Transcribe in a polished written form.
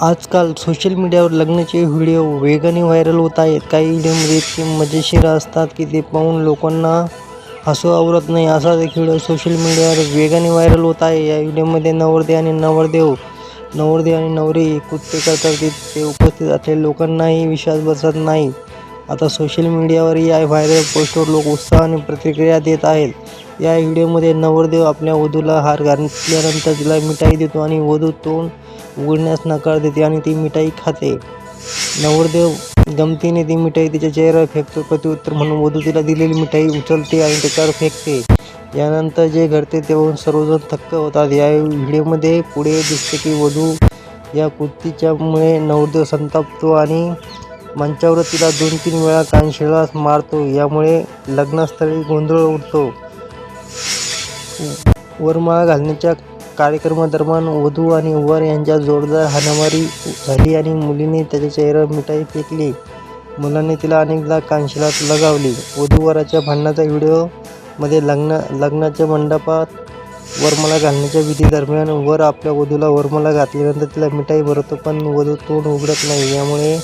आजकाल सोशल मीडियावर लग्नाचे व्हिडिओ वेगाने व्हायरल होत आहेत. काही व्हिडिओमध्ये इतके मजेशीर असतात की ते पाहून लोकांना हसू आवरत नाही. असाच एक व्हिडिओ सोशल मीडियावर वेगाने व्हायरल होत आहे. या व्हिडिओमध्ये नवरदेव आणि नवरी कृत्य करतात ते उपस्थित असलेल्या लोकांनाही विश्वास बसत नाही. आता सोशल मीडियावर या व्हायरल पोस्टवर लोक उत्साहाने प्रतिक्रिया देत आहेत. या व्हिडिओमध्ये नवरदेव आपल्या वधूला हार घातल्यानंतर तिला मिठाई देतो आणि वधू तोंड उघडण्यास नकार देते आणि ती मिठाई खाते. नवरदेव गमतीने ती मिठाई तिच्या चेहऱ्यावर फेकतो. प्रत्युत्तर म्हणून वधू तिला दिलेली मिठाई उचलते आणि त्याच्यावर फेकते. यानंतर जे घडते ते पाहून सर्वजण थक्क होतात. या व्हिडिओमध्ये पुढे दिसते की वधू या कृतीच्यामुळे नवरदेव संतापतो आणि मंचावर तिला 2-3 वेळा कानशिलास मारतो. यामुळे लग्नस्थळी गोंधळ उडतो. वरमाळा घालण्याच्या कार्यक्रमादरम्यान वधू आणि वर यांच्यात जोरदार हाणामारी झाली आणि मुलीने त्याच्या चेहऱ्यावर मिठाई फेकली. मुलाने तिला अनेकदा कानशिलात लगावली. वधू-वराच्या भांडणाचा व्हिडिओमध्ये लग्नाच्या मंडपात वरमाळा घालण्याच्या विधीदरम्यान वर आपल्या वधूला वरमाळा घातल्यानंतर तिला मिठाई भरवतो, पण वधू तोंड उघडत नाही. यामुळे